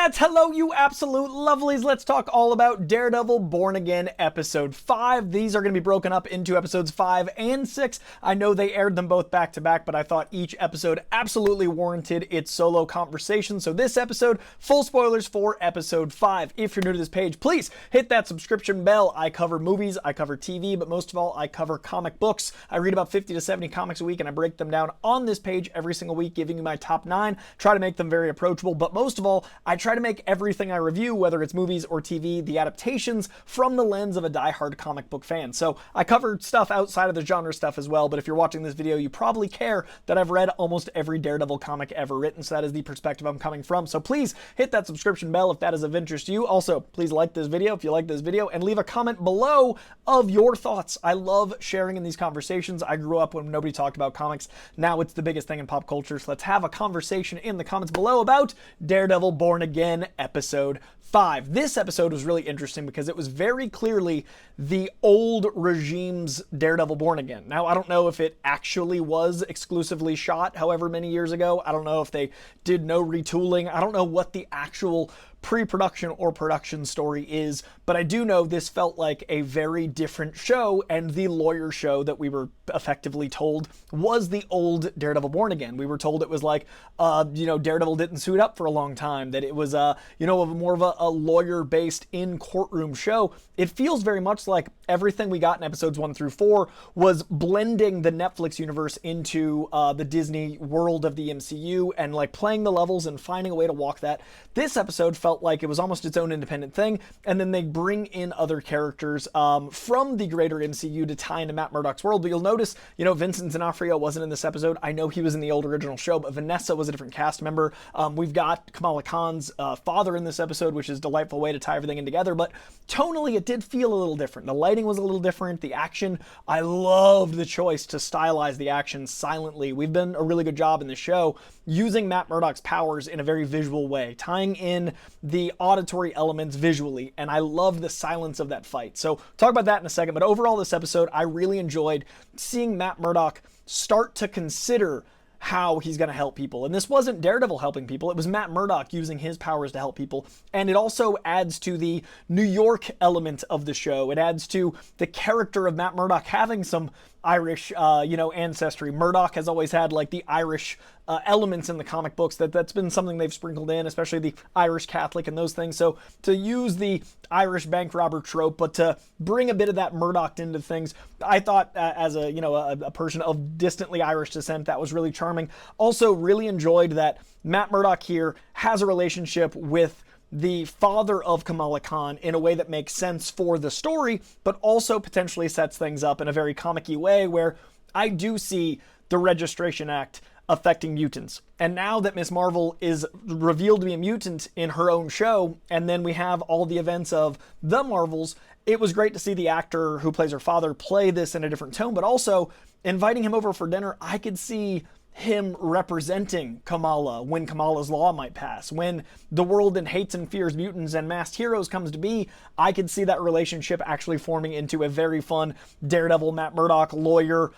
Internet! Hello, you absolute lovelies. Let's talk all about Daredevil Born Again Episode 5. These are going to be broken up into Episodes 5 and 6. I know they aired them both back to back, but I thought each episode absolutely warranted its solo conversation. So this episode, full spoilers for Episode 5. If you're new to this page, please hit that subscription bell. I cover movies, I cover TV, but most of all, I cover comic books. I read about 50 to 70 comics a week, and I break them down on this page every single week, giving you my top 9. Try to make them very approachable, but most of all, I try to make everything I review, whether it's movies or TV, the adaptations from the lens of a diehard comic book fan. So I cover stuff outside of the genre stuff as well, but if you're watching this video, you probably care that I've read almost every Daredevil comic ever written, so that is the perspective I'm coming from. So please hit that subscription bell if that is of interest to you. Also, please like this video if you like this video, and leave a comment below of your thoughts. I love sharing in these conversations. I grew up when nobody talked about comics. Now it's the biggest thing in pop culture, so let's have a conversation in the comments below about Daredevil Born Again Episode 5. This episode was really interesting because it was very clearly the old regime's Daredevil Born Again. Now, I don't know if it actually was exclusively shot however many years ago. I don't know if they did no retooling. I don't know what the actual pre-production or production story is, but I do know this felt like a very different show, and the lawyer show that we were effectively told was the old Daredevil Born Again. We were told it was like, Daredevil didn't suit up for a long time, that it was, more of a lawyer-based in-courtroom show. It feels very much like everything we got in episodes 1 through 4 was blending the Netflix universe into the Disney world of the MCU and like playing the levels and finding a way to walk that. This episode felt like it was almost its own independent thing, and then they bring in other characters from the greater MCU to tie into Matt Murdock's world. But you'll notice, Vincent D'Onofrio wasn't in this episode. I know he was in the old original show, but Vanessa was a different cast member. We've got Kamala Khan's father in this episode, which is a delightful way to tie everything in together, but tonally it did feel a little different. The lighting was a little different. The action, I loved the choice to stylize the action silently. We've done a really good job in the show using Matt Murdock's powers in a very visual way, tying in the auditory elements visually, and I loved the silence of that fight. So talk about that in a second, but overall this episode, I really enjoyed seeing Matt Murdock start to consider how he's going to help people. And this wasn't Daredevil helping people, it was Matt Murdock using his powers to help people. And it also adds to the New York element of the show. It adds to the character of Matt Murdock having some Irish, ancestry. Murdock has always had like the Irish elements in the comic books. That's been something they've sprinkled in, especially the Irish Catholic and those things. So to use the Irish bank robber trope, but to bring a bit of that Murdock into things, I thought as a person of distantly Irish descent, that was really charming. Also really enjoyed that Matt Murdock here has a relationship with the father of Kamala Khan in a way that makes sense for the story, but also potentially sets things up in a very comic-y way where I do see the Registration Act affecting mutants. And now that Ms. Marvel is revealed to be a mutant in her own show, and then we have all the events of the Marvels, it was great to see the actor who plays her father play this in a different tone, but also inviting him over for dinner, I could see him representing Kamala when Kamala's law might pass. When the world in hates and fears mutants and masked heroes comes to be, I could see that relationship actually forming into a very fun Daredevil, Matt Murdock, lawyer,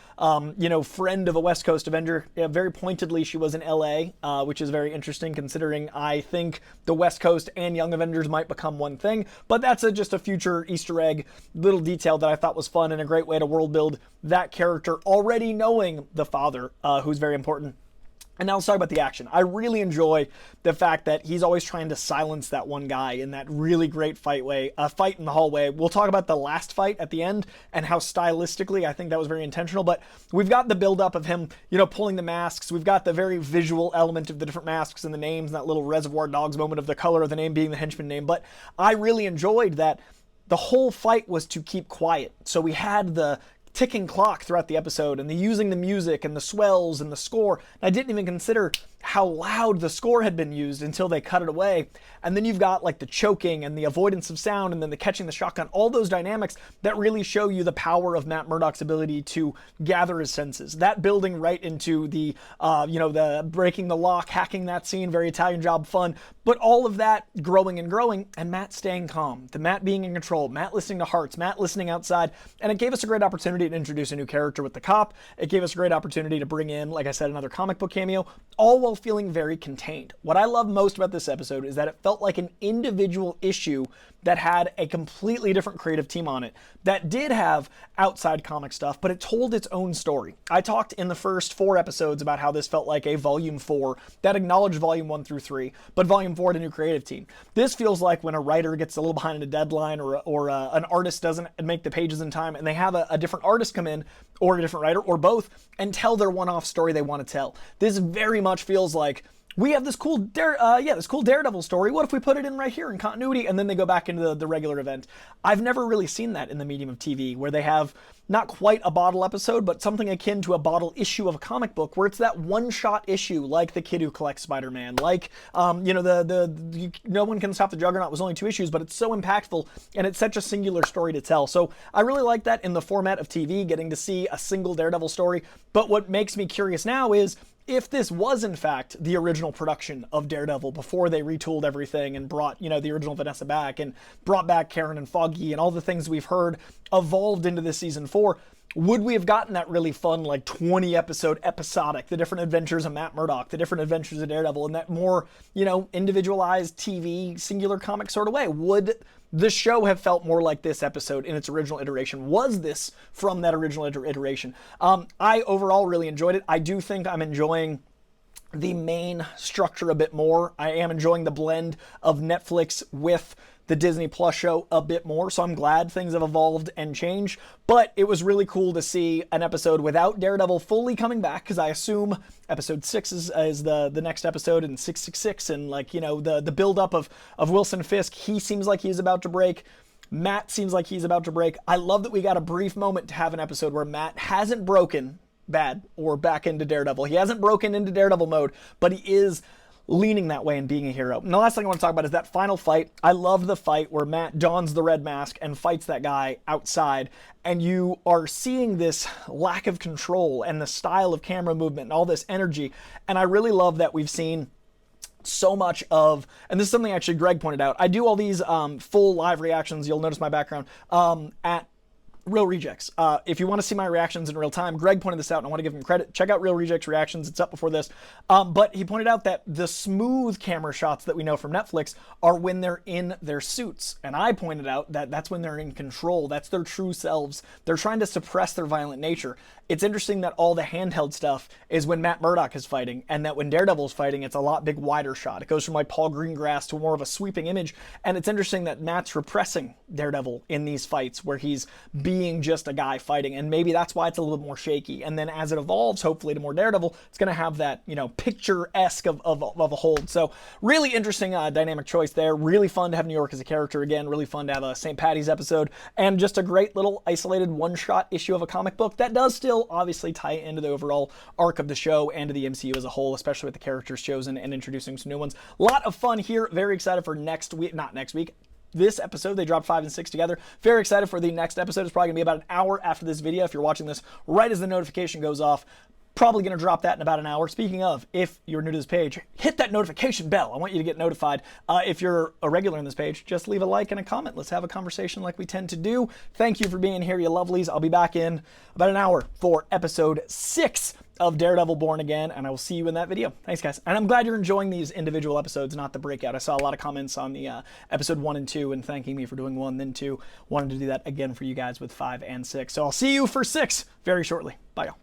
friend of a West Coast Avenger. Yeah, very pointedly, she was in LA, which is very interesting considering I think the West Coast and Young Avengers might become one thing, but that's just a future Easter egg little detail that I thought was fun and a great way to world build that character already knowing the father, who's very important. And now let's talk about the action. I really enjoy the fact that he's always trying to silence that one guy in that really great fight in the hallway. We'll talk about the last fight at the end and how stylistically I think that was very intentional, but we've got the buildup of him, pulling the masks. We've got the very visual element of the different masks and the names, and that little Reservoir Dogs moment of the color of the name being the henchman name. But I really enjoyed that the whole fight was to keep quiet. So we had the ticking clock throughout the episode and the using the music and the swells and the score. And I didn't even consider how loud the score had been used until they cut it away. And then you've got like the choking and the avoidance of sound and then the catching the shotgun, all those dynamics that really show you the power of Matt Murdock's ability to gather his senses. That building right into the, the breaking the lock, hacking that scene, very Italian Job fun, but all of that growing and growing and Matt staying calm, the Matt being in control, Matt listening to hearts, Matt listening outside. And it gave us a great opportunity opportunity to introduce a new character with the cop. It gave us a great opportunity to bring in, like I said, another comic book cameo, all while feeling very contained. What I love most about this episode is that it felt like an individual issue that had a completely different creative team on it, that did have outside comic stuff, but it told its own story. I talked in the first 4 episodes about how this felt like a Volume 4 that acknowledged Volume 1 through 3, but Volume 4 had a new creative team. This feels like when a writer gets a little behind a deadline, or an artist doesn't make the pages in time, and they have a different artist come in, or a different writer, or both, and tell their one-off story they want to tell. This very much feels like, we have this cool Daredevil story. What if we put it in right here in continuity? And then they go back into the regular event. I've never really seen that in the medium of TV, where they have not quite a bottle episode, but something akin to a bottle issue of a comic book, where it's that one-shot issue, like The Kid Who Collects Spider-Man, like, No One Can Stop the Juggernaut was only 2 issues, but it's so impactful, and it's such a singular story to tell. So I really like that in the format of TV, getting to see a single Daredevil story. But what makes me curious now is, if this was in fact the original production of Daredevil before they retooled everything and brought, the original Vanessa back and brought back Karen and Foggy and all the things we've heard evolved into this season 4, would we have gotten that really fun, like 20 episode episodic, the different adventures of Matt Murdock, the different adventures of Daredevil, in that more, individualized TV singular comic sort of way? Would the show have felt more like this episode in its original iteration? Was this from that original iteration? I overall really enjoyed it. I do think I'm enjoying the main structure a bit more. I am enjoying the blend of Netflix with the Disney Plus show a bit more, so I'm glad things have evolved and changed. But it was really cool to see an episode without Daredevil fully coming back, because I assume episode 6 is the next episode, and 666, and the build-up of Wilson Fisk. He seems like he's about to break. Matt seems like he's about to break. I love that we got a brief moment to have an episode where Matt hasn't broken bad or back into Daredevil. He hasn't broken into Daredevil mode, but he is leaning that way and being a hero. And the last thing I want to talk about is that final fight. I love the fight where Matt dons the red mask and fights that guy outside, and you are seeing this lack of control and the style of camera movement and all this energy. And I really love that we've seen so much of, and this is something actually Greg pointed out, I do all these full live reactions, you'll notice my background, at Real Rejects. If you want to see my reactions in real time, Greg pointed this out, and I want to give him credit. Check out Real Rejects reactions. It's up before this. But he pointed out that the smooth camera shots that we know from Netflix are when they're in their suits. And I pointed out that that's when they're in control. That's their true selves. They're trying to suppress their violent nature. It's interesting that all the handheld stuff is when Matt Murdock is fighting, and that when Daredevil's fighting, it's a lot big wider shot. It goes from like Paul Greengrass to more of a sweeping image. And it's interesting that Matt's repressing Daredevil in these fights where he's being just a guy fighting, and maybe that's why it's a little bit more shaky. And then as it evolves, hopefully to more Daredevil, it's going to have that, picture-esque of a hold. So really interesting dynamic choice there. Really fun to have New York as a character again. Really fun to have a St. Patty's episode, and just a great little isolated one-shot issue of a comic book that does still obviously tie into the overall arc of the show and to the MCU as a whole, especially with the characters chosen and introducing some new ones. A lot of fun here. Very excited for this episode. They dropped 5 and 6 together. Very excited for the next episode. It's probably gonna be about an hour after this video. If you're watching this right as the notification goes off, probably going to drop that in about an hour. Speaking of, if you're new to this page, hit that notification bell. I want you to get notified. If you're a regular in this page, just leave a like and a comment. Let's have a conversation like we tend to do. Thank you for being here, you lovelies. I'll be back in about an hour for episode 6 of Daredevil Born Again, and I will see you in that video. Thanks, guys. And I'm glad you're enjoying these individual episodes, not the breakout. I saw a lot of comments on the episode 1 and 2 and thanking me for doing 1, then 2. Wanted to do that again for you guys with 5 and 6. So I'll see you for 6 very shortly. Bye, y'all.